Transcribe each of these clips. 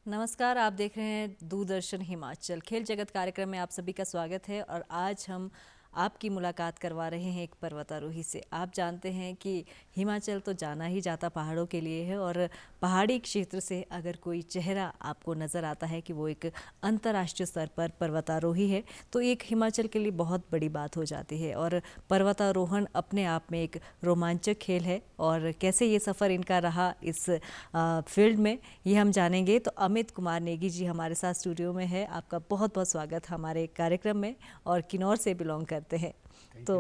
नमस्कार, आप देख रहे हैं दूरदर्शन हिमाचल। खेल जगत कार्यक्रम में आप सभी का स्वागत है और आज हम आपकी मुलाकात करवा रहे हैं एक पर्वतारोही से। आप जानते हैं कि हिमाचल तो जाना ही जाता पहाड़ों के लिए है और पहाड़ी क्षेत्र से अगर कोई चेहरा आपको नज़र आता है कि वो एक अंतर्राष्ट्रीय स्तर पर पर्वतारोही है तो एक हिमाचल के लिए बहुत बड़ी बात हो जाती है। और पर्वतारोहण अपने आप में एक रोमांचक खेल है और कैसे ये सफ़र इनका रहा इस फील्ड में ये हम जानेंगे। तो अमित कुमार नेगी जी हमारे साथ स्टूडियो में है। आपका बहुत बहुत स्वागत हमारे कार्यक्रम में और किन्नौर से बिलोंग करते हैं। तो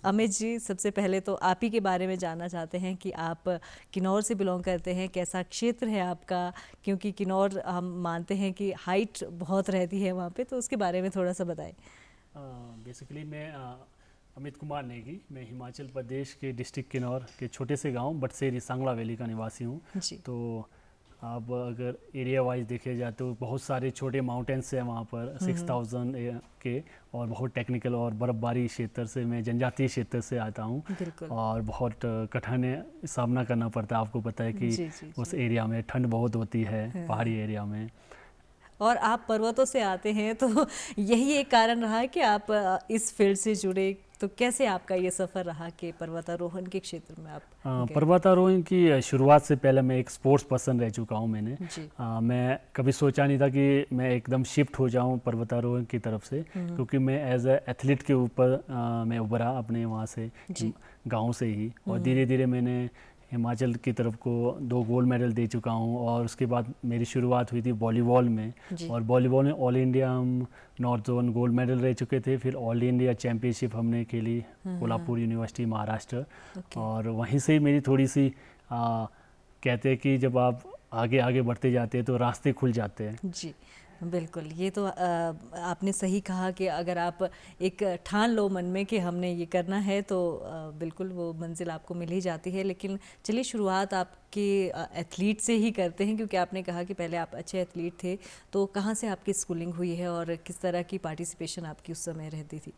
अमित जी, सबसे पहले तो आप ही के बारे में जानना चाहते हैं कि आप किन्नौर से बिलोंग करते हैं, कैसा क्षेत्र है आपका, क्योंकि किन्नौर हम मानते हैं कि हाइट बहुत रहती है वहाँ पे, तो उसके बारे में थोड़ा सा बताएं। बेसिकली मैं अमित कुमार नेगी, मैं हिमाचल प्रदेश के डिस्ट्रिक्ट किन्नौर के छोटे से गांव बटसेरी सांगला वैली का निवासी हूँ। तो आप अगर एरिया वाइज देखे जाए तो बहुत सारे छोटे माउंटेन्स हैं वहाँ पर 6000 के, और बहुत टेक्निकल और बर्फबारी क्षेत्र से, मैं जनजातीय क्षेत्र से आता हूँ और बहुत कठिन सामना करना पड़ता है। आपको पता है कि उस एरिया में ठंड बहुत होती है, पहाड़ी एरिया में। और आप पर्वतों से आते हैं तो यही एक कारण रहा है कि आप इस फील्ड से जुड़े। तो कैसे आपका ये सफ़र रहा कि पर्वतारोहण के क्षेत्र में आप गए? पर्वतारोहण की शुरुआत से पहले मैं एक स्पोर्ट्स पर्सन रह चुका हूँ। मैं कभी सोचा नहीं था कि मैं एकदम शिफ्ट हो जाऊँ पर्वतारोहण की तरफ से, क्योंकि मैं एज ए एथलीट के ऊपर मैं उभरा अपने वहाँ से, गांव से ही, और धीरे धीरे मैंने हिमाचल की तरफ को 2 गोल्ड मेडल दे चुका हूँ। और उसके बाद मेरी शुरुआत हुई थी वॉलीबॉल में, और वॉलीबॉल में ऑल इंडिया हम नॉर्थ जोन गोल्ड मेडल रह चुके थे। फिर ऑल इंडिया चैम्पियनशिप हमने खेली कोल्हापुर यूनिवर्सिटी महाराष्ट्र। और वहीं से मेरी थोड़ी सी कहते हैं कि जब आप आगे आगे बढ़ते जाते हैं तो रास्ते खुल जाते हैं। जी बिल्कुल, ये तो आपने सही कहा कि अगर आप एक ठान लो मन में कि हमने ये करना है तो बिल्कुल वो मंजिल आपको मिल ही जाती है। लेकिन चलिए, शुरुआत आपके एथलीट से ही करते हैं, क्योंकि आपने कहा कि पहले आप अच्छे एथलीट थे। तो कहाँ से आपकी स्कूलिंग हुई है और किस तरह की पार्टिसिपेशन आपकी उस समय रहती थी?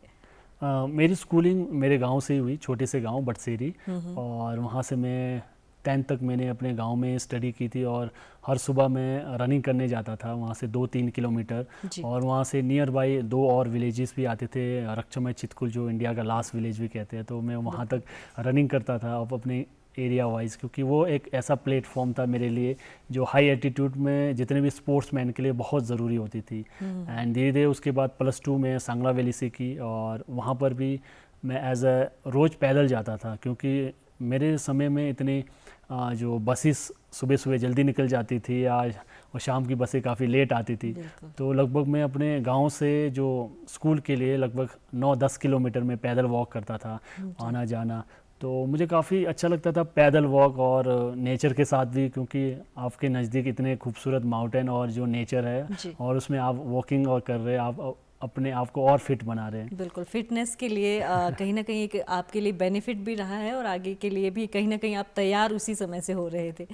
मेरी स्कूलिंग मेरे गांव से ही हुई, छोटे से गांव बटसेरी, और वहाँ से मैं 10th तक मैंने अपने गांव में स्टडी की थी। और हर सुबह मैं रनिंग करने जाता था वहाँ से 2-3 किलोमीटर, और वहाँ से नियर बाई 2 और विलेजेस भी आते थे, रक्षमय चितकुल जो इंडिया का लास्ट विलेज भी कहते हैं। तो मैं वहाँ तक रनिंग करता था अब अपने एरिया वाइज, क्योंकि वो एक ऐसा प्लेटफॉर्म था मेरे लिए जो हाई एल्टीट्यूड में जितने भी स्पोर्ट्समैन के लिए बहुत ज़रूरी होती थी। एंड धीरे धीरे उसके बाद +2 में सांगला वैली से की, और वहाँ पर भी मैं एज अ रोज़ पैदल जाता था, क्योंकि मेरे समय में इतने जो बसेस सुबह सुबह जल्दी निकल जाती थी आज, और शाम की बसें काफ़ी लेट आती थी। तो लगभग मैं अपने गांव से जो स्कूल के लिए लगभग 9-10 किलोमीटर में पैदल वॉक करता था, आना जाना। तो मुझे काफ़ी अच्छा लगता था पैदल वॉक, और नेचर के साथ भी, क्योंकि आपके नज़दीक इतने खूबसूरत माउंटेन और जो नेचर है, और उसमें आप वॉकिंग और कर रहे हैं, आप अपने आप को और फिट बना रहे हैं। बिल्कुल, फिटनेस के लिए कहीं ना कहीं एक आपके लिए बेनिफिट भी रहा है और आगे के लिए भी कहीं ना कहीं आप तैयार उसी समय से हो रहे थे।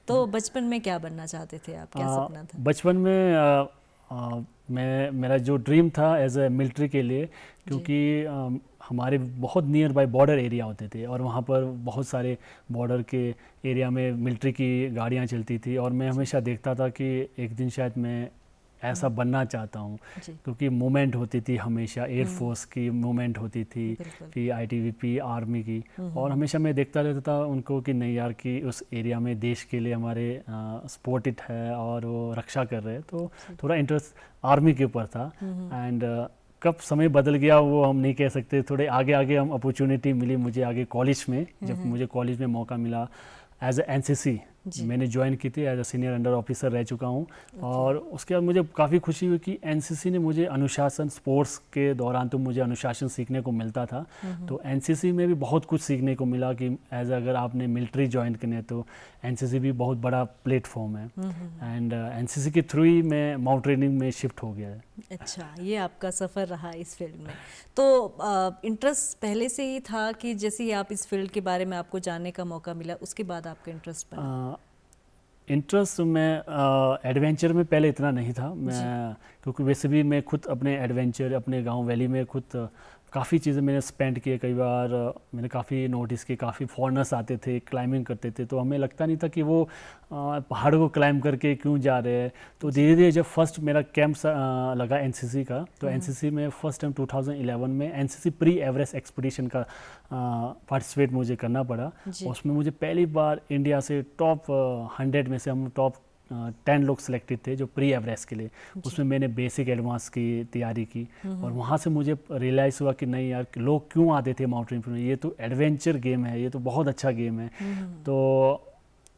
तो बचपन में क्या बनना चाहते थे आप, क्या सपना था? बचपन में मेरा जो ड्रीम था एज ए मिलिट्री के लिए, क्योंकि हमारे बहुत नियर बाय बॉर्डर एरिया होते थे, और वहाँ पर बहुत सारे बॉर्डर के एरिया में मिलिट्री की गाड़ियाँ चलती थी, और मैं हमेशा देखता था कि एक दिन शायद मैं ऐसा बनना चाहता हूँ, क्योंकि मूवमेंट होती थी हमेशा, एयरफोर्स की मूवमेंट होती थी, फिर ITBP आर्मी की, और हमेशा मैं देखता रहता था उनको कि नहीं यार, कि उस एरिया में देश के लिए हमारे सपोर्टेड है और वो रक्षा कर रहे हैं। तो थोड़ा इंटरेस्ट आर्मी के ऊपर था। एंड कब समय बदल गया वो हम नहीं कह सकते। थोड़े आगे आगे हम अपॉर्चुनिटी मिली मुझे आगे कॉलेज में, जब मुझे कॉलेज में मौका मिला एज ए NCC मैंने ज्वाइन की थी, as a senior under officer रह चुका हूँ। और उसके बाद मुझे काफ़ी खुशी हुई कि NCC ने मुझे अनुशासन, स्पोर्ट्स के दौरान तो मुझे अनुशासन सीखने को मिलता था, तो NCC में भी बहुत कुछ सीखने को मिला कि एज अगर आपने मिलिट्री ज्वाइन करनी है तो NCC भी बहुत बड़ा प्लेटफॉर्म है। एंड NCC के थ्रू ही मैं माउंटेनियरिंग में शिफ्ट हो गया है। अच्छा, ये आपका सफ़र रहा इस फील्ड में। तो इंटरेस्ट पहले से ही था कि जैसे ही आप इस फील्ड के बारे में आपको जानने का मौका मिला उसके बाद आपका इंटरेस्ट बना? इंटरेस्ट मैं एडवेंचर में पहले इतना नहीं था, मैं क्योंकि वैसे भी मैं खुद अपने एडवेंचर अपने गांव वैली में खुद काफ़ी चीज़ें मैंने स्पेंड किए। कई बार मैंने काफ़ी नोटिस किए, काफ़ी फॉरेनर्स आते थे, क्लाइंबिंग करते थे, तो हमें लगता नहीं था कि वो पहाड़ों को क्लाइंब करके क्यों जा रहे हैं। तो धीरे धीरे जब फर्स्ट मेरा कैंप लगा एनसीसी का, तो एनसीसी में फर्स्ट टाइम 2011 में एनसीसी प्री एवरेस्ट एक्सपीडिशन का पार्टिसिपेट मुझे करना पड़ा। उसमें मुझे पहली बार इंडिया से टॉप 100 में से हम टॉप 10 लोग सिलेक्टेड थे जो प्री एवरेस्ट के लिए। उसमें मैंने बेसिक एडवांस की तैयारी की, और वहाँ से मुझे रियलाइज़ हुआ कि नहीं यार, लोग क्यों आते थे माउंटेन में, ये तो एडवेंचर गेम है, ये तो बहुत अच्छा गेम है। तो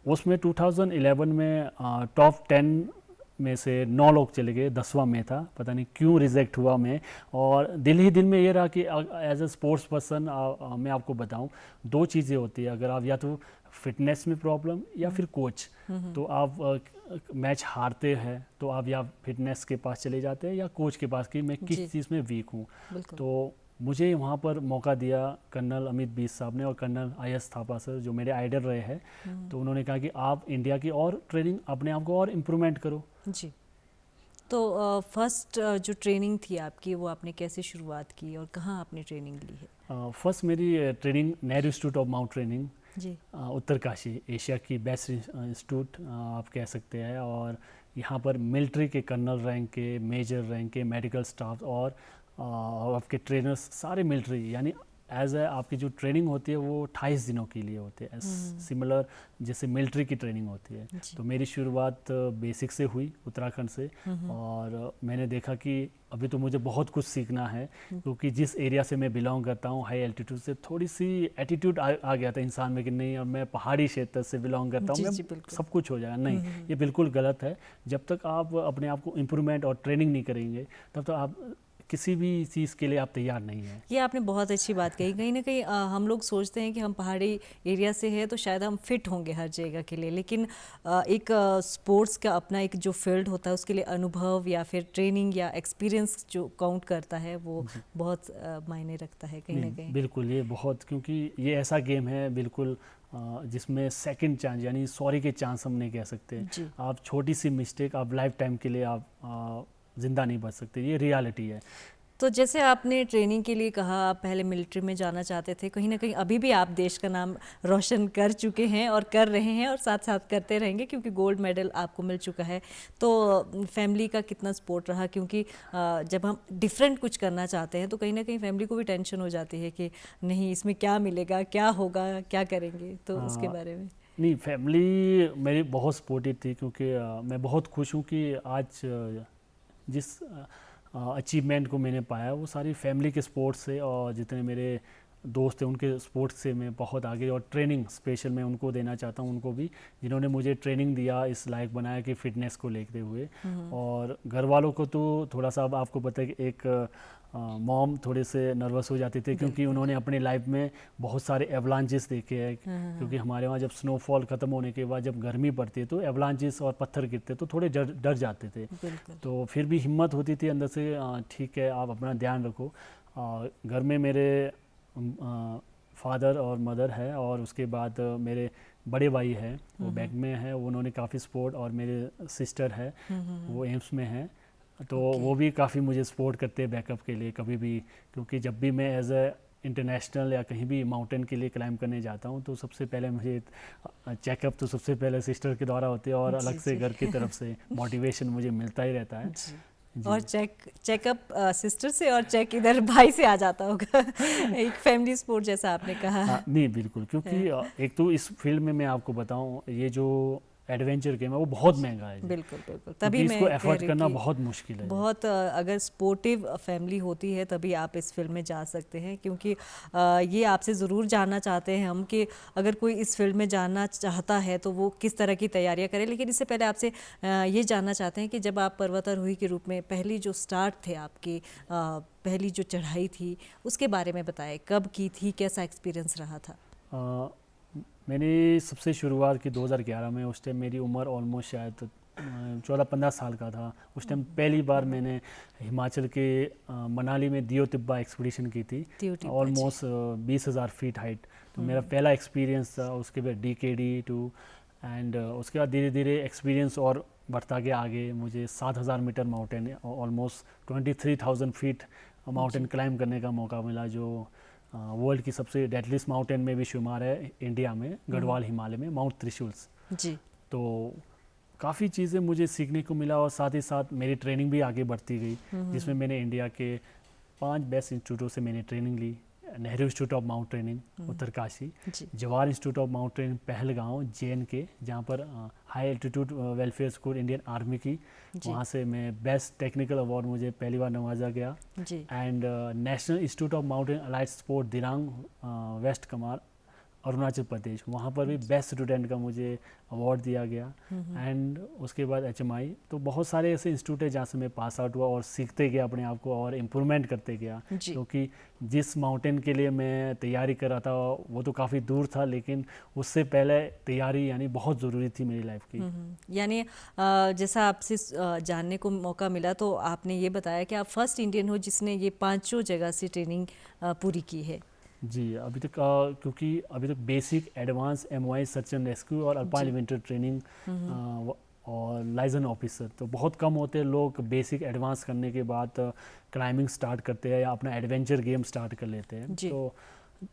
उसमें 2011 में टॉप 10 में से 9 लोग चले गए, 10वां मैं था, पता नहीं क्यों रिजेक्ट हुआ मैं। और दिल ही दिल में ये रहा कि एज ए स्पोर्ट्स पर्सन मैं आपको बताऊं, दो चीज़ें होती है, अगर आप या तो फिटनेस में प्रॉब्लम या फिर कोच, तो आप मैच हारते हैं तो आप या फिटनेस के पास चले जाते हैं या कोच के पास कि मैं किस चीज़ में वीक हूँ। तो मुझे वहाँ पर मौका दिया कर्नल अमित बीस साहब ने और कर्नल आई.एस. थापा सर, जो मेरे आइडल रहे हैं। तो उन्होंने कहा कि आप इंडिया की और ट्रेनिंग, अपने आप को और इम्प्रूवमेंट करो। जी। तो फर्स्ट जो ट्रेनिंग थी आपकी, वो आपने कैसे शुरुआत की और कहाँ आपने ट्रेनिंग ली है? फर्स्ट मेरी training Nehru institute of mount training जी। उत्तरकाशी, एशिया की बेस्ट इंस्टीट्यूट आप कह सकते हैं। और यहाँ पर मिलिट्री के कर्नल रैंक के, मेजर रैंक के, मेडिकल स्टाफ और आपके ट्रेनर्स सारे मिलिट्री, यानी एज ए आपकी जो ट्रेनिंग होती है वो 28 दिनों के लिए होती है, सिमिलर जैसे मिलिट्री की ट्रेनिंग होती है। तो मेरी शुरुआत बेसिक से हुई उत्तराखंड से, और मैंने देखा कि अभी तो मुझे बहुत कुछ सीखना है, क्योंकि जिस एरिया से मैं बिलोंग करता हूँ, हाई एल्टीट्यूड से, थोड़ी सी एटीट्यूड आ गया था इंसान में कि नहीं, अब मैं पहाड़ी क्षेत्र से बिलोंग करता हूँ, मैं सब कुछ हो जाएगा। नहीं, ये बिल्कुल गलत है। जब तक आप अपने आप को इम्प्रूवमेंट और ट्रेनिंग नहीं करेंगे, तब तक आप किसी भी चीज़ के लिए आप तैयार नहीं हैं। ये आपने बहुत अच्छी बात कही। कहीं ना कहीं हम लोग सोचते हैं कि हम पहाड़ी एरिया से हैं तो शायद हम फिट होंगे हर जगह के लिए, लेकिन एक स्पोर्ट्स का अपना एक जो फील्ड होता है, उसके लिए अनुभव या फिर ट्रेनिंग या एक्सपीरियंस जो काउंट करता है, वो बहुत मायने रखता है कहीं ना कहीं। बिल्कुल, ये बहुत, क्योंकि ये ऐसा गेम है बिल्कुल जिसमें सेकंड चांस, यानी सॉरी के चांस हम नहीं कह सकते। आप छोटी सी मिस्टेक, आप लाइफ टाइम के लिए आप जिंदा नहीं बच सकते, ये रियलिटी है। तो जैसे आपने ट्रेनिंग के लिए कहा, आप पहले मिलिट्री में जाना चाहते थे, कहीं ना कहीं अभी भी आप देश का नाम रोशन कर चुके हैं और कर रहे हैं और साथ साथ करते रहेंगे, क्योंकि गोल्ड मेडल आपको मिल चुका है। तो फैमिली का कितना सपोर्ट रहा? क्योंकि जब हम डिफरेंट कुछ करना चाहते हैं तो कहीं ना कहीं फैमिली को भी टेंशन हो जाती है कि नहीं, इसमें क्या मिलेगा, क्या होगा, क्या करेंगे, तो उसके बारे में। नहीं, फैमिली मेरी बहुत सपोर्टिव थी, क्योंकि मैं बहुत खुश हूँ कि आज जिस अचीवमेंट को मैंने पाया वो सारी फैमिली के स्पोर्ट्स से, और जितने मेरे दोस्त हैं उनके स्पोर्ट्स से मैं बहुत आगे। और ट्रेनिंग स्पेशल मैं उनको देना चाहता हूँ, उनको भी, जिन्होंने मुझे ट्रेनिंग दिया, इस लायक बनाया कि फ़िटनेस को लेते हुए। और घर वालों को तो थोड़ा सा, अब आपको पता है कि एक मॉम थोड़े से नर्वस हो जाते थे, क्योंकि उन्होंने अपने लाइफ में बहुत सारे एवलांचेस देखे हैं। क्योंकि हमारे वहाँ जब स्नोफॉल ख़त्म होने के बाद जब गर्मी पड़ती है तो एवलांचेस और पत्थर गिरते तो थोड़े डर जाते थे। तो फिर भी हिम्मत होती थी अंदर से, ठीक है आप अपना ध्यान रखो। घर में मेरे फादर और मदर है, और उसके बाद मेरे बड़े भाई है, वो बैंक में है, उन्होंने काफ़ी सपोर्ट, और मेरे सिस्टर है वो एम्स में है, तो वो भी काफ़ी मुझे सपोर्ट करते हैं बैकअप के लिए कभी भी। क्योंकि जब भी मैं एज ए इंटरनेशनल या कहीं भी माउंटेन के लिए क्लाइंब करने जाता हूँ, तो सबसे पहले मुझे चेकअप तो सबसे पहले सिस्टर के द्वारा होते हैं, और अलग से घर की तरफ से मोटिवेशन मुझे मिलता ही रहता है। और चेकअप सिस्टर से, और चेक इधर भाई से आ जाता होगा। एक फैमिली सपोर्ट जैसा आपने कहा। नहीं बिल्कुल, क्योंकि एक तो इस फील्ड में मैं आपको बताऊं, ये जो एडवेंचर गेम है वो बहुत महंगा है। बिल्कुल बिल्कुल, तभी मैं इसको एफर्ट करना बहुत मुश्किल है। बहुत अगर स्पोर्टिव फैमिली होती है तभी आप इस फील्ड में जा सकते हैं, क्योंकि ये आपसे ज़रूर जानना चाहते हैं हम कि अगर कोई इस फील्ड में जाना चाहता है तो वो किस तरह की तैयारियां करे। लेकिन इससे पहले आपसे ये जानना चाहते हैं कि जब आप पर्वतारोही के रूप में पहली जो स्टार्ट थे आपकी, पहली जो चढ़ाई थी, उसके बारे में बताएं, कब की थी, कैसा एक्सपीरियंस रहा था? मैंने सबसे शुरुआत की 2011 में। उस टाइम मेरी उम्र ऑलमोस्ट शायद 14-15 साल का था। उस टाइम पहली बार मैंने हिमाचल के मनाली में दियो तिब्बा एक्सपीडिशन की थी, ऑलमोस्ट 20,000 फीट हाइट। तो मेरा पहला एक्सपीरियंस था। उसके बाद DKD 2, एंड उसके बाद धीरे धीरे एक्सपीरियंस और बढ़ता गया आगे। मुझे 7,000 metre mountain, almost 23,000 feet mountain climb करने का मौका मिला, जो वर्ल्ड की सबसे डेडलिस्ट माउंटेन में भी शुमार है इंडिया में, गढ़वाल हिमालय में, माउंट त्रिशूल्स। जी। तो काफ़ी चीज़ें मुझे सीखने को मिला और साथ ही साथ मेरी ट्रेनिंग भी आगे बढ़ती गई, जिसमें मैंने इंडिया के 5 बेस्ट इंस्टीट्यूटों से मैंने ट्रेनिंग ली। Nehru institute of mount training Uttarkashi, जी। Jawahar institute of mount training Pahalgam JNK, जहाँ पर high altitude welfare school Indian army की, वहाँ से मैं बेस्ट टेक्निकल अवार्ड मुझे पहली बार नवाजा गया। जी। And national institute of mountain allied sport Dirang, west Kameng, Arunachal Pradesh, वहाँ पर भी बेस्ट स्टूडेंट का मुझे अवार्ड दिया गया। एंड उसके बाद HMI, तो बहुत सारे ऐसे इंस्टीट्यूट है जहाँ से मैं पास आउट हुआ और सीखते गया अपने आप को और इम्प्रूवमेंट करते गया, क्योंकि जिस माउंटेन के लिए मैं तैयारी कर रहा था वो तो काफ़ी दूर था, लेकिन उससे पहले तैयारी यानी बहुत ज़रूरी थी मेरी लाइफ की। यानी जैसा आपसे जानने को मौका मिला तो आपने ये बताया कि आप फर्स्ट इंडियन हो जिसने ये 5 जगह से ट्रेनिंग पूरी की है। जी, अभी तक क्योंकि अभी तक basic, advance, MOI search and rescue और अल्पाइन विंटर ट्रेनिंग और लाइजन ऑफिसर, तो बहुत कम होते हैं लोग बेसिक एडवांस करने के बाद क्लाइंबिंग स्टार्ट करते हैं या अपना एडवेंचर गेम स्टार्ट कर लेते हैं। तो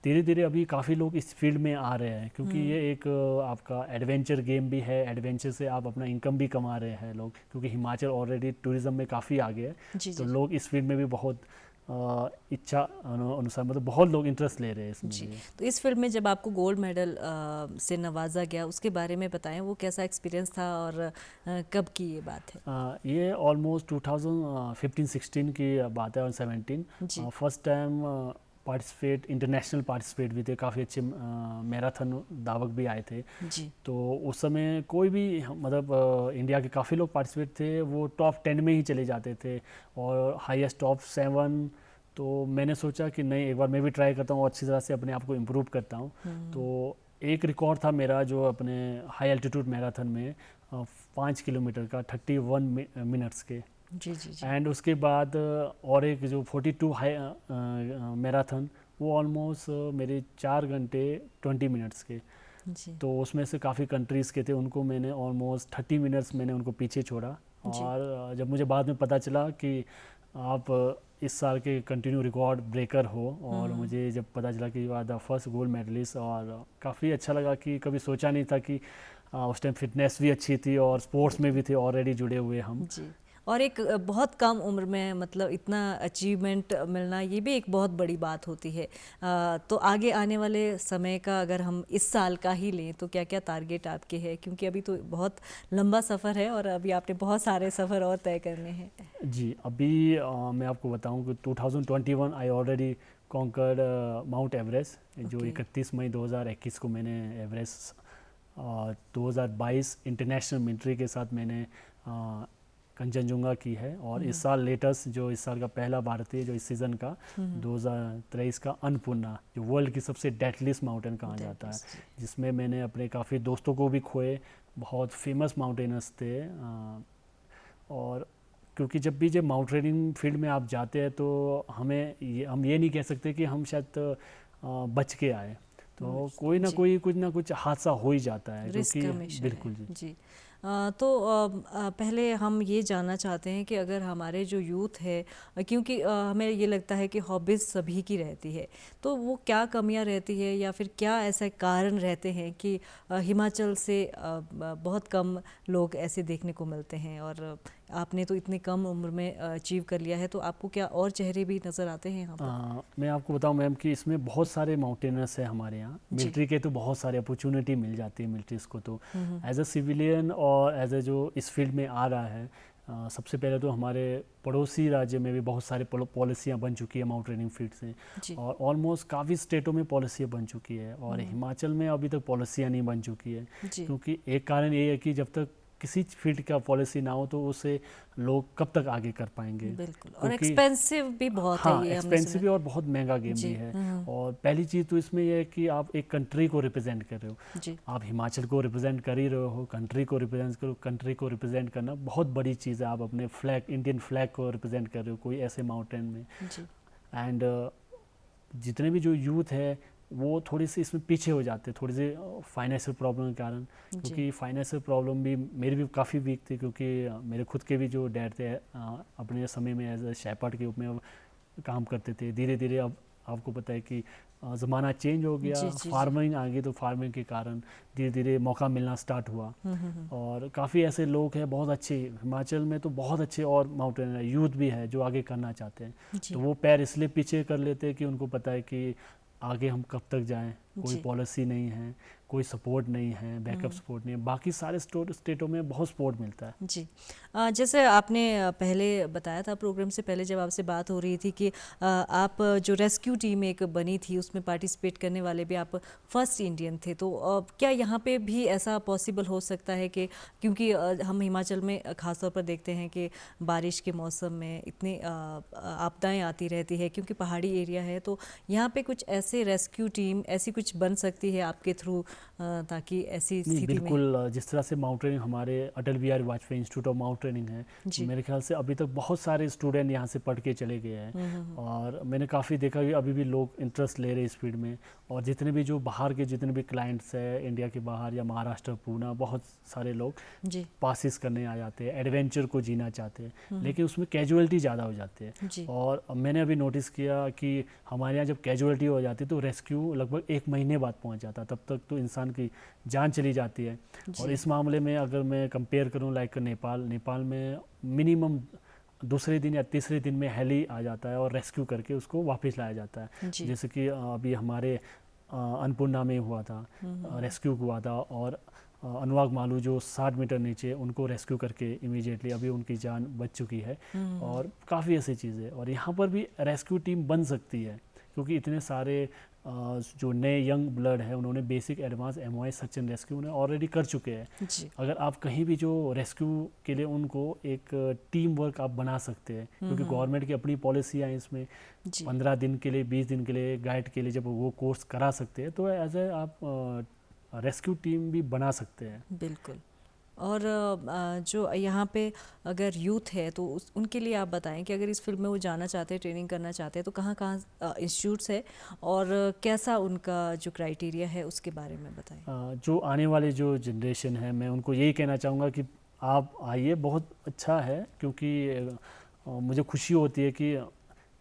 धीरे धीरे अभी काफ़ी लोग इस फील्ड में आ रहे हैं, क्योंकि ये एक आपका एडवेंचर गेम भी है, एडवेंचर से आप अपना इनकम भी कमा रहे हैं लोग, क्योंकि हिमाचल ऑलरेडी टूरिज्म में काफ़ी आगे है। तो लोग इस फील्ड में भी बहुत इच्छा अनुसार, मतलब बहुत लोग इंटरेस्ट ले रहे हैं इसमें। जी। तो इस फिल्म में जब आपको गोल्ड मेडल से नवाजा गया, उसके बारे में बताएं, वो कैसा एक्सपीरियंस था और कब की ये बात है? ये ऑलमोस्ट 2015-16 की बात है और 17 first time participate, international participate भी थे, काफ़ी अच्छे मैराथन धावक भी आए थे। जी। तो उस समय कोई भी, मतलब इंडिया के काफ़ी लोग पार्टिसिपेट थे, वो टॉप 10 में ही चले जाते थे और हाईएस्ट टॉप 7। तो मैंने सोचा कि नहीं, एक बार मैं भी ट्राई करता हूँ, अच्छी तरह से अपने आप को इम्प्रूव करता हूँ। तो एक रिकॉर्ड था मेरा जो अपने हाई एल्टीट्यूड मैराथन में 5 किलोमीटर का 31 मिनट्स के। जी जी जी। एंड उसके बाद और एक जो 42 हाई मैराथन, वो ऑलमोस्ट मेरे 4 घंटे 20 मिनट्स के। जी। तो उसमें से काफ़ी कंट्रीज़ के थे, उनको मैंने ऑलमोस्ट 30 मिनट्स मैंने उनको पीछे छोड़ा। और जब मुझे बाद में पता चला कि आप इस साल के कंटिन्यू रिकॉर्ड ब्रेकर हो, और मुझे जब पता चला कि you are the first gold medallist, और काफ़ी अच्छा लगा कि कभी सोचा नहीं था कि उस टाइम फिटनेस भी अच्छी थी और स्पोर्ट्स में भी थे ऑलरेडी जुड़े हुए हम। जी। और एक बहुत कम उम्र में मतलब इतना अचीवमेंट मिलना, ये भी एक बहुत बड़ी बात होती है। तो आगे आने वाले समय का अगर हम इस साल का ही लें तो क्या क्या टारगेट आपके हैं, क्योंकि अभी तो बहुत लंबा सफ़र है और अभी आपने बहुत सारे सफ़र और तय करने हैं। जी, अभी मैं आपको बताऊं कि 2021 I already conquered Mount Everest, जो 31 मई 2021 को मैंने एवरेस्ट, 2022 इंटरनेशनल मिलिट्री के साथ मैंने कंचनजुंगा की है, और इस साल लेटेस्ट, जो इस साल का पहला भारतीय जो इस सीज़न का 2023 का अन्नपूर्णा, जो वर्ल्ड की सबसे डेडलिस्ट माउंटेन कहा जाता है, जिसमें मैंने अपने काफ़ी दोस्तों को भी खोए, बहुत फेमस माउंटेनर्स थे। और क्योंकि जब भी माउंटेनियरिंग फील्ड में आप जाते हैं तो हम ये नहीं कह सकते कि हम शायद बच के आए, तो कोई ना कोई कुछ ना कुछ हादसा हो ही जाता है, क्योंकि बिल्कुल जी। तो पहले हम ये जानना चाहते हैं कि अगर हमारे जो यूथ है, क्योंकि हमें ये लगता है कि हॉबीज़ सभी की रहती है, तो वो क्या कमियां रहती है या फिर क्या ऐसे कारण रहते हैं कि हिमाचल से बहुत कम लोग ऐसे देखने को मिलते हैं, और आपने तो इतनी कम उम्र में अचीव कर लिया है, तो आपको क्या और चेहरे भी नज़र आते हैं यहाँ पर? मैं आपको बताऊं मैम कि इसमें बहुत सारे माउंटेनर्स हैं हमारे यहाँ। मिलिट्री के तो बहुत सारे अपॉर्चुनिटी मिल जाती है मिलिट्रीज को, तो एज अ सिविलियन और एज ए जो इस फील्ड में आ रहा है, सबसे पहले तो हमारे पड़ोसी राज्य में भी बहुत सारे पॉलिसियाँ बन चुकी है माउंटेनियरिंग फील्ड से, और ऑलमोस्ट काफ़ी स्टेटों में पॉलिसियाँ बन चुकी है, और हिमाचल में अभी तक पॉलिसियाँ नहीं बन चुकी है, क्योंकि एक कारण ये है कि जब तक किसी फील्ड का पॉलिसी ना हो तो उसे लोग कब तक आगे कर पाएंगे। बिल्कुल, और एक्सपेंसिव भी बहुत है ये, एक्सपेंसिव भी और बहुत महंगा गेम भी है। और पहली चीज़ तो इसमें यह है कि आप एक कंट्री को रिप्रेजेंट कर रहे हो, आप हिमाचल को रिप्रेजेंट कर ही रहे हो, कंट्री को रिप्रेजेंट करो। कंट्री को रिप्रेजेंट करना बहुत बड़ी चीज़ है, आप अपने फ्लैग, इंडियन फ्लैग को रिप्रेजेंट कर रहे हो कोई ऐसे माउंटेन में। एंड जितने भी जो यूथ है वो थोड़ी सी इसमें पीछे हो जाते हैं, थोड़ी सी फाइनेंशियल प्रॉब्लम के कारण, क्योंकि फाइनेंशियल प्रॉब्लम भी मेरी भी काफ़ी वीक थी, क्योंकि मेरे खुद के भी जो डैड थे अपने समय में एज ए शेपर्ड के रूप में काम करते थे। धीरे धीरे अब आपको पता है कि ज़माना चेंज हो गया, जी, जी, जी। फार्मिंग आ गई, तो फार्मिंग के कारण धीरे धीरे मौका मिलना स्टार्ट हुआ। और काफ़ी ऐसे लोग हैं बहुत अच्छे हिमाचल में, तो बहुत अच्छे और माउंटेनर यूथ भी है जो आगे करना चाहते हैं। जी, तो वो पैर इसलिए पीछे कर लेते हैं कि उनको पता है कि आगे हम कब तक जाएं, कोई जी। पॉलिसी नहीं है, कोई सपोर्ट नहीं है, बैकअप सपोर्ट नहीं है। बाकी सारे स्टेटों में बहुत सपोर्ट मिलता है। जी। जैसे आपने पहले बताया था, प्रोग्राम से पहले जब आपसे बात हो रही थी कि आप जो रेस्क्यू टीम एक बनी थी उसमें पार्टिसिपेट करने वाले भी आप फर्स्ट इंडियन थे, तो क्या यहाँ पे भी ऐसा पॉसिबल हो सकता है कि क्योंकि हम हिमाचल में ख़ासतौर पर देखते हैं कि बारिश के मौसम में इतनी आपदाएं आती रहती है क्योंकि पहाड़ी एरिया है, तो यहाँ पे कुछ ऐसे रेस्क्यू टीम ऐसी कुछ बन सकती है आपके थ्रू, ताकि ऐसी नहीं, स्थिति में? बिल्कुल। जिस तरह से माउंटेनिंग हमारे Atal Bihari Vajpayee institute of mountaineering है, जी। मेरे ख्याल से अभी तक बहुत सारे स्टूडेंट यहाँ से पढ़ के चले गए हैं। और मैंने काफ़ी देखा कि अभी भी लोग इंटरेस्ट ले रहे हैं इस फील्ड में। और जितने भी जो बाहर के जितने भी क्लाइंट्स हैं इंडिया के बाहर या महाराष्ट्र, पूना, बहुत सारे लोग जी, पासिस करने आ जाते हैं, एडवेंचर को जीना चाहते हैं, लेकिन उसमें कैजुअलिटी ज़्यादा हो जाती है। जी। और मैंने अभी नोटिस किया कि हमारे यहाँ जब कैजुअलिटी हो जाती है तो रेस्क्यू लगभग 1 महीने बाद पहुँच जाता है, तब तक तो इंसान की जान चली जाती है। और जी। इस मामले में अगर मैं कंपेयर करूँ लाइक नेपाल में मिनिमम दूसरे दिन या तीसरे दिन में हेली आ जाता है और रेस्क्यू करके उसको वापस लाया जाता है। जी। जैसे कि अभी हमारे अन्नपूर्णा में हुआ था, रेस्क्यू हुआ था। और अनुराग मालू जो 60 मीटर नीचे, उनको रेस्क्यू करके इमीडिएटली अभी उनकी जान बच चुकी है। और काफ़ी ऐसी चीज़ें, और यहाँ पर भी रेस्क्यू टीम बन सकती है क्योंकि इतने सारे जो नए यंग ब्लड है उन्होंने basic advance MOI search and rescue उन्हें ऑलरेडी कर चुके हैं। जी। अगर आप कहीं भी जो रेस्क्यू के लिए उनको एक टीम वर्क आप बना सकते हैं, क्योंकि गवर्नमेंट की अपनी पॉलिसी है इसमें। जी। 15 दिन के लिए, 20 दिन के लिए गाइड के लिए जब वो कोर्स करा सकते हैं, तो एज ए आप रेस्क्यू टीम भी बना सकते हैं। बिल्कुल। और जो यहाँ पे अगर यूथ है तो उनके लिए आप बताएं कि अगर इस फील्ड में वो जाना चाहते हैं, ट्रेनिंग करना चाहते हैं, तो कहाँ कहाँ इंस्टीट्यूट्स है और कैसा उनका जो क्राइटेरिया है उसके बारे में बताएं। जो आने वाली जो जनरेशन है, मैं उनको यही कहना चाहूँगा कि आप आइए, बहुत अच्छा है। क्योंकि मुझे खुशी होती है कि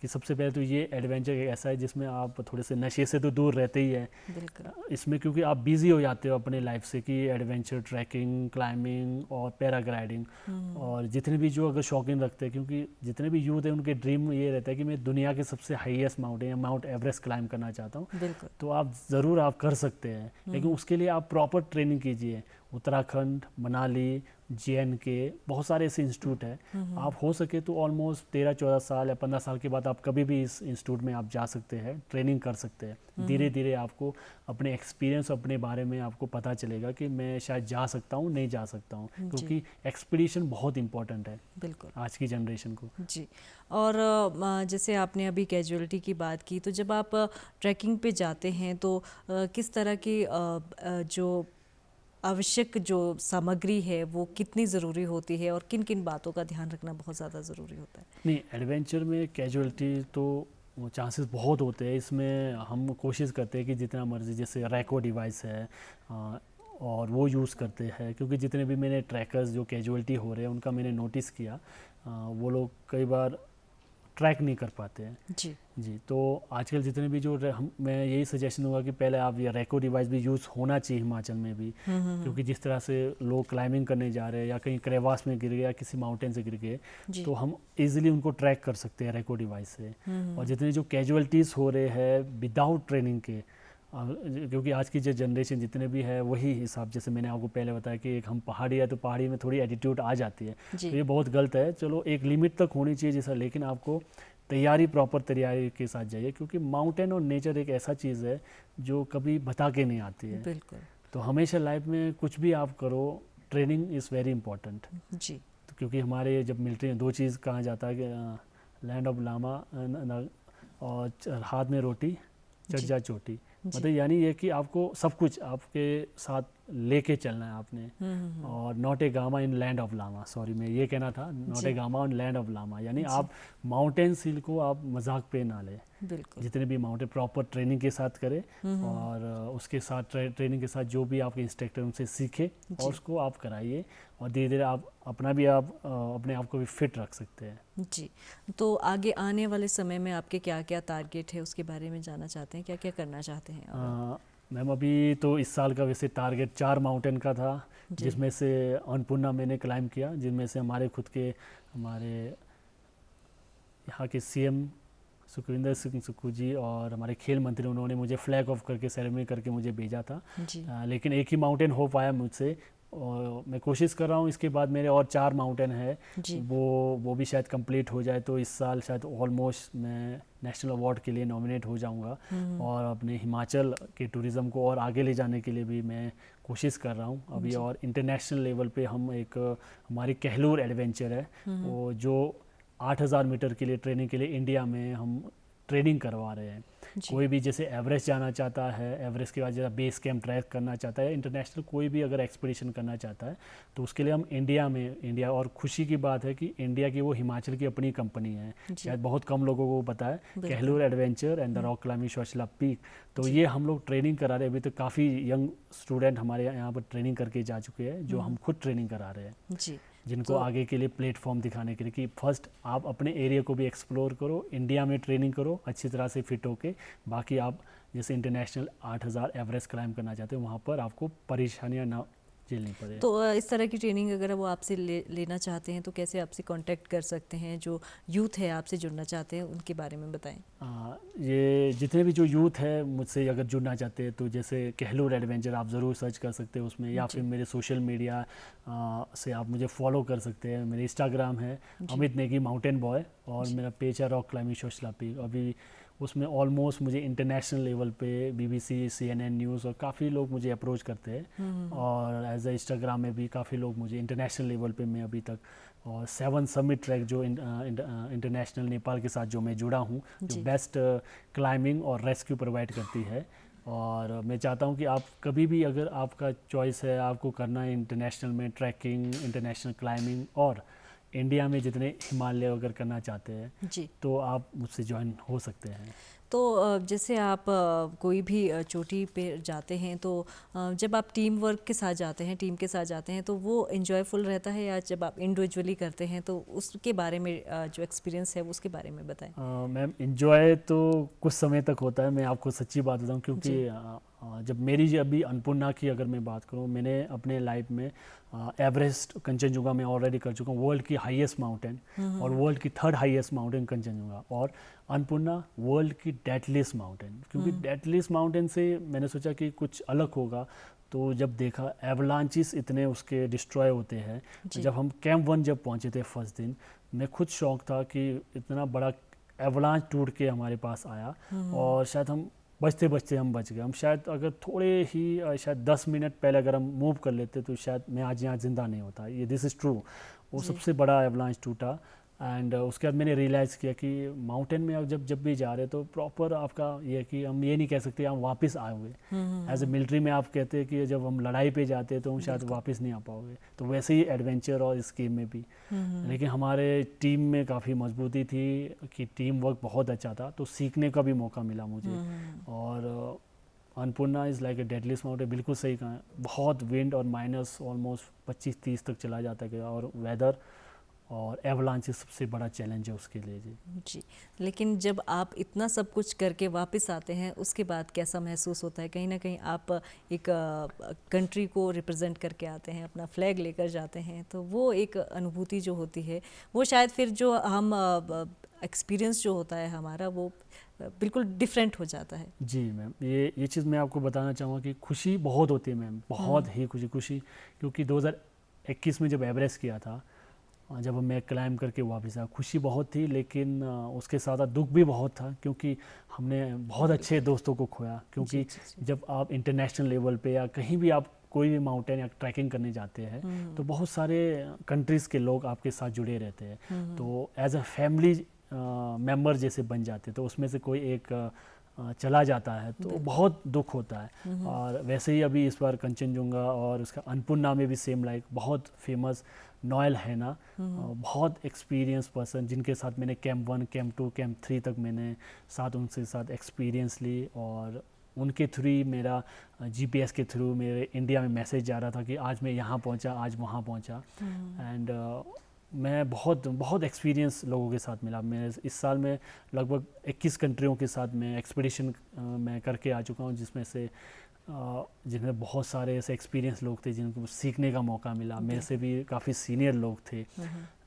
सबसे पहले तो ये एडवेंचर एक ऐसा है जिसमें आप थोड़े से नशे से तो दूर रहते ही हैं बिल्कुल। इसमें, क्योंकि आप बिज़ी हो जाते हो अपने लाइफ से कि एडवेंचर, ट्रैकिंग, क्लाइंबिंग और पैराग्लाइडिंग। और जितने भी जो अगर शौकीन रखते हैं, क्योंकि जितने भी यूथ हैं उनके ड्रीम ये रहता है कि मैं दुनिया के सबसे हाईएस्ट माउंटेन या माउंट एवरेस्ट क्लाइंब करना चाहता हूँ। बिल्कुल। तो आप ज़रूर आप कर सकते हैं, लेकिन उसके लिए आप प्रॉपर ट्रेनिंग कीजिए। उत्तराखंड, मनाली, JNK, बहुत सारे ऐसे इंस्टीट्यूट हैं। आप हो सके तो ऑलमोस्ट 13-14 साल या 15 साल के बाद आप कभी भी इस इंस्टीट्यूट में आप जा सकते हैं, ट्रेनिंग कर सकते हैं। धीरे धीरे आपको अपने एक्सपीरियंस, अपने बारे में आपको पता चलेगा कि मैं शायद जा सकता हूँ, नहीं जा सकता हूँ, क्योंकि एक्सपीडिशन बहुत इंपॉर्टेंट है बिल्कुल आज की जनरेशन को। जी। और जैसे आपने अभी कैजुअलिटी की बात की, तो जब आप ट्रैकिंग पे जाते हैं तो किस तरह की जो आवश्यक जो सामग्री है वो कितनी ज़रूरी होती है और किन किन बातों का ध्यान रखना बहुत ज़्यादा ज़रूरी होता है? नहीं, एडवेंचर में कैजुअलिटी तो चांसेस बहुत होते हैं। इसमें हम कोशिश करते हैं कि जितना मर्जी, जैसे रैको डिवाइस है और वो यूज़ करते हैं, क्योंकि जितने भी मैंने ट्रैकर्स जो कैजुअलिटी हो रहे हैं उनका मैंने नोटिस किया, वो लोग कई बार ट्रैक नहीं कर पाते हैं। जी। जी, तो आजकल जितने भी जो मैं यही सजेशन दूंगा कि पहले आप ये रैको डिवाइस भी यूज़ होना चाहिए हिमाचल में भी, क्योंकि जिस तरह से लोग क्लाइंबिंग करने जा रहे हैं या कहीं क्रेवास में गिर गए या किसी माउंटेन से गिर गए, जी। तो हम इजीली उनको ट्रैक कर सकते हैं रैको डिवाइस से। और जितने जो कैजुअलिटीज़ हो रहे हैं विदाउट ट्रेनिंग के, क्योंकि आज की जो जनरेशन जितने भी है वही हिसाब, जैसे मैंने आपको पहले बताया कि एक हम पहाड़ी है तो पहाड़ी में थोड़ी एटीट्यूड आ जाती है, तो जी। ये बहुत गलत है। चलो एक लिमिट तक होनी चाहिए जैसा, लेकिन आपको तैयारी, प्रॉपर तैयारी के साथ जाइए, क्योंकि माउंटेन और नेचर एक ऐसा चीज़ है जो कभी बता के नहीं आती है। बिल्कुल। तो हमेशा लाइफ में कुछ भी आप करो, ट्रेनिंग इज़ वेरी इंपॉर्टेंट। जी। तो क्योंकि हमारे जब मिलिट्री में 2 चीज़ कहा जाता है कि लैंड ऑफ लामा और हाथ में रोटी, चढ़ जा चोटी। मतलब यानी ये कि आपको सब कुछ आपके साथ लेके चलना है आपने। और not a gamma in land of lama, sorry मैं ये कहना था, not a gamma in land of lama, यानी आप माउंटेन सील को आप मजाक पे ना लें। बिल्कुल। जितने भी माउंटेन प्रॉपर ट्रेनिंग के साथ करें और उसके साथ ट्रेनिंग के साथ जो भी आपके इंस्ट्रक्टर उनसे सीखे और उसको आप कराइए, और धीरे धीरे आप अपने आप को भी फिट रख सकते हैं। जी, तो आगे आने वाले समय में आपके क्या क्या टारगेट है उसके बारे में जानना चाहते हैं, क्या क्या करना चाहते हैं आप? मैम अभी तो इस साल का वैसे टारगेट 4 माउंटेन का था, जिसमें से अन्नपूर्णा मैंने क्लाइंब किया, जिनमें से हमारे यहाँ के सीएम सुखविंदर सिंह सुक्खू जी और हमारे खेल मंत्री, उन्होंने मुझे फ्लैग ऑफ करके सेरेमनी करके मुझे भेजा था। लेकिन एक ही माउंटेन हो पाया मुझसे, और मैं कोशिश कर रहा हूँ इसके बाद मेरे और 4 माउंटेन है, वो भी शायद कंप्लीट हो जाए तो इस साल शायद ऑलमोस्ट मैं नेशनल अवार्ड के लिए नॉमिनेट हो जाऊँगा। और अपने हिमाचल के टूरिज़्म को और आगे ले जाने के लिए भी मैं कोशिश कर रहा हूँ अभी। और इंटरनेशनल लेवल पे हम हमारी कहलूर एडवेंचर है, वो जो 8000 मीटर के लिए ट्रेनिंग के लिए इंडिया में हम ट्रेनिंग करवा रहे हैं। कोई भी जैसे एवरेस्ट जाना चाहता है, एवरेस्ट के बाद जैसा बेस कैंप ट्रैक करना चाहता है, इंटरनेशनल कोई भी अगर एक्सपीडिशन करना चाहता है तो उसके लिए हम इंडिया और खुशी की बात है कि इंडिया की वो हिमाचल की अपनी कंपनी है, शायद बहुत कम लोगों को पता है, Kahlur adventure and the rock climbing Shoshila peak. तो ये हम लोग ट्रेनिंग करा रहे हैं। अभी तो काफ़ी यंग स्टूडेंट हमारे यहाँ पर ट्रेनिंग करके जा चुके हैं, जो हम खुद ट्रेनिंग करा रहे हैं, जिनको आगे के लिए प्लेटफॉर्म दिखाने के लिए कि फर्स्ट आप अपने एरिया को भी एक्सप्लोर करो, इंडिया में ट्रेनिंग करो अच्छी तरह से फिट होके, बाकी आप जैसे इंटरनेशनल 8000 एवरेस्ट क्लाइंब करना चाहते हो वहाँ पर आपको परेशानियाँ ना झेलनी पड़े। तो इस तरह की ट्रेनिंग अगर वो आपसे लेना चाहते हैं तो कैसे आपसे कांटेक्ट कर सकते हैं? जो यूथ है आपसे जुड़ना चाहते हैं उनके बारे में बताएं। ये जितने भी जो यूथ है मुझसे अगर जुड़ना चाहते हैं तो जैसे कहलूर एडवेंचर आप ज़रूर सर्च कर सकते हैं उसमें, या फिर मेरे सोशल मीडिया से आप मुझे फॉलो कर सकते हैं। मेरे इंस्टाग्राम है अमित नेगी माउंटेन बॉय, और मेरा पेज है रॉक क्लाइंबिंग शोशिला पीक। अभी उसमें ऑलमोस्ट मुझे इंटरनेशनल लेवल पे BBC, CNN न्यूज़ और काफ़ी लोग मुझे अप्रोच करते हैं, और एज ए इंस्टाग्राम में भी काफ़ी लोग मुझे इंटरनेशनल लेवल पे मैं अभी तक, और 7 समिट ट्रैक जो इंटरनेशनल नेपाल के साथ जो मैं जुड़ा हूँ, जो बेस्ट क्लाइंबिंग और रेस्क्यू प्रोवाइड करती है। और मैं चाहता हूँ कि आप कभी भी अगर आपका चॉइस है, आपको करना है इंटरनेशनल में ट्रैकिंग, इंटरनेशनल क्लाइंबिंग, और इंडिया में जितने हिमालय अगर करना चाहते हैं तो आप मुझसे ज्वाइन हो सकते हैं। तो जैसे आप कोई भी चोटी पे जाते हैं तो जब आप टीम वर्क के साथ जाते हैं, टीम के साथ जाते हैं, तो वो इन्जॉयफुल रहता है, या जब आप इंडिविजुअली करते हैं तो उसके बारे में जो एक्सपीरियंस है उसके बारे में बताएं। मैम इन्जॉय तो कुछ समय तक होता है, मैं आपको सच्ची बात बताऊं, क्योंकि जब मेरी अभी अन्नपूर्णा की अगर मैं बात करूं, मैंने अपने लाइफ में एवरेस्ट, कंचनजुंगा में ऑलरेडी कर चुका हूँ, वर्ल्ड की हाईएस्ट माउंटेन, और वर्ल्ड की 3rd हाईएस्ट माउंटेन कंचनजुंगा, और अन्नपूर्णा वर्ल्ड की डेडलिस्ट माउंटेन। क्योंकि डेडलिस्ट माउंटेन से मैंने सोचा कि कुछ अलग होगा, तो जब देखा एवलांचेस इतने उसके डिस्ट्रॉय होते हैं। जब हम कैंप 1 जब पहुँचे थे फर्स्ट दिन, मैं खुद शौक था कि इतना बड़ा एवलांच टूट के हमारे पास आया, और शायद हम बचते बचते हम बच गए। हम शायद अगर थोड़े ही शायद 10 मिनट पहले अगर हम मूव कर लेते तो शायद मैं आज यहाँ ज़िंदा नहीं होता। ये दिस इज़ ट्रू। वो सबसे बड़ा एवलांच टूटा, एंड उसके बाद मैंने रियलाइज़ किया कि माउंटेन में आप जब भी जा रहे तो प्रॉपर आपका ये है कि हम ये नहीं कह सकते हम वापस आओगे। एज ए मिलिट्री में आप कहते हैं कि जब हम लड़ाई पे जाते हैं तो हम शायद वापस नहीं आ पाओगे, तो वैसे ही एडवेंचर और इस गेम में भी। लेकिन हमारे टीम में काफ़ी मजबूती थी कि टीम वर्क बहुत अच्छा था, तो सीखने का भी मौका मिला मुझे। और Annapurna is like a deadliest mountain, बिल्कुल सही कहा। बहुत विंड और माइनस ऑलमोस्ट 25-30 तक चला जाता है, और वेदर और एवलांच सबसे बड़ा चैलेंज है उसके लिए जी। लेकिन जब आप इतना सब कुछ करके वापस आते हैं उसके बाद कैसा महसूस होता है? कहीं ना कहीं आप एक कंट्री को रिप्रेजेंट करके आते हैं, अपना फ्लैग लेकर जाते हैं, तो वो एक अनुभूति जो होती है वो शायद फिर जो हम एक्सपीरियंस जो होता है हमारा वो बिल्कुल डिफरेंट हो जाता है। जी मैम, ये चीज़ मैं आपको बताना चाहूँगा कि खुशी बहुत होती है मैम, बहुत ही खुशी, क्योंकि 2021 में जब एवरेस्ट किया था, जब मैं क्लाइंब करके वापस आया, खुशी बहुत थी, लेकिन उसके साथ दुख भी बहुत था, क्योंकि हमने बहुत अच्छे दोस्तों को खोया। क्योंकि जब आप इंटरनेशनल लेवल पे या कहीं भी आप कोई भी माउंटेन या ट्रैकिंग करने जाते हैं तो बहुत सारे कंट्रीज़ के लोग आपके साथ जुड़े रहते हैं, तो एज अ फैमिली मेंबर जैसे बन जाते, तो उसमें से कोई एक चला जाता है तो बहुत दुख होता है। और वैसे ही अभी इस बार कंचनजुंगा और उसका अन्नपूर्णा में भी सेम लाइक बहुत फेमस नोएल है ना, बहुत एक्सपीरियंस पर्सन जिनके साथ मैंने कैंप 1, कैंप 2, कैंप 3 तक मैंने उनके साथ एक्सपीरियंस ली, और उनके थ्रू मेरा जीपीएस के थ्रू मेरे इंडिया में मैसेज जा रहा था कि आज मैं यहाँ पहुँचा, आज वहाँ पहुँचा। एंड मैं बहुत एक्सपीरियंस लोगों के साथ मिला। मैं इस साल में लगभग 21 कंट्रियों के साथ मैं एक्सपीडिशन मैं करके आ चुका हूँ, जिसमें बहुत सारे ऐसे एक्सपीरियंस लोग थे जिनको सीखने का मौका मिला। मेरे से भी काफ़ी सीनियर लोग थे।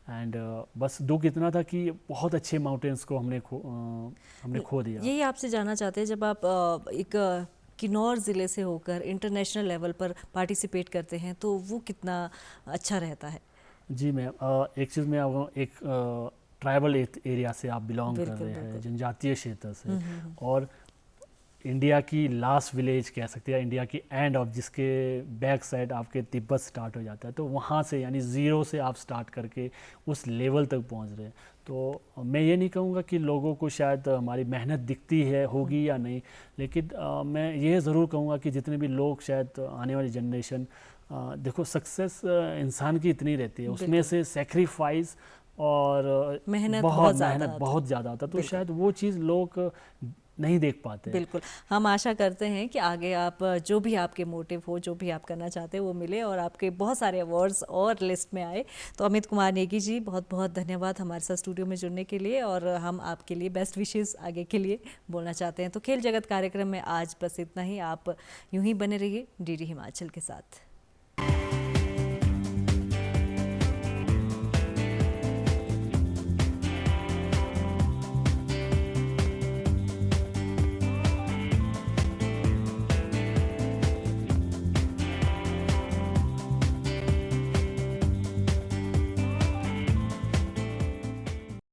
एंड बस दुख इतना था कि बहुत अच्छे माउंटेन्स को हमने खो दिया। यही आपसे जानना चाहते हैं, जब आप एक किन्नौर ज़िले से होकर इंटरनेशनल लेवल पर पार्टिसिपेट करते हैं तो वो कितना अच्छा रहता है? जी मैम, एक चीज़ मैं आपको, एक ट्राइबल एरिया से आप बिलोंग कर रहे हैं, जनजातीय क्षेत्र से, और इंडिया की लास्ट विलेज कह सकते हैं, इंडिया की एंड ऑफ जिसके बैक साइड आपके तिब्बत स्टार्ट हो जाता है, तो वहाँ से यानी ज़ीरो से आप स्टार्ट करके उस लेवल तक पहुँच रहे हैं। तो मैं ये नहीं कहूँगा कि लोगों को शायद हमारी मेहनत दिखती है होगी या नहीं, लेकिन मैं ये ज़रूर कहूँगा कि जितने भी लोग शायद आने वाली जनरेशन देखो, सक्सेस इंसान की इतनी रहती है, उसमें से सेक्रीफाइस और मेहनत बहुत ज़्यादा होता है, तो शायद वो चीज़ लोग नहीं देख पाते। बिल्कुल, हम आशा करते हैं कि आगे आप जो भी आपके मोटिव हो, जो भी आप करना चाहते हैं वो मिले और आपके बहुत सारे अवार्ड्स और लिस्ट में आए। तो अमित कुमार नेगी जी, बहुत बहुत धन्यवाद हमारे साथ स्टूडियो में जुड़ने के लिए, और हम आपके लिए बेस्ट विशेस आगे के लिए बोलना चाहते हैं। तो खेल जगत कार्यक्रम में आज बस इतना ही। आप यूं ही बने रहिए डीडी हिमाचल के साथ।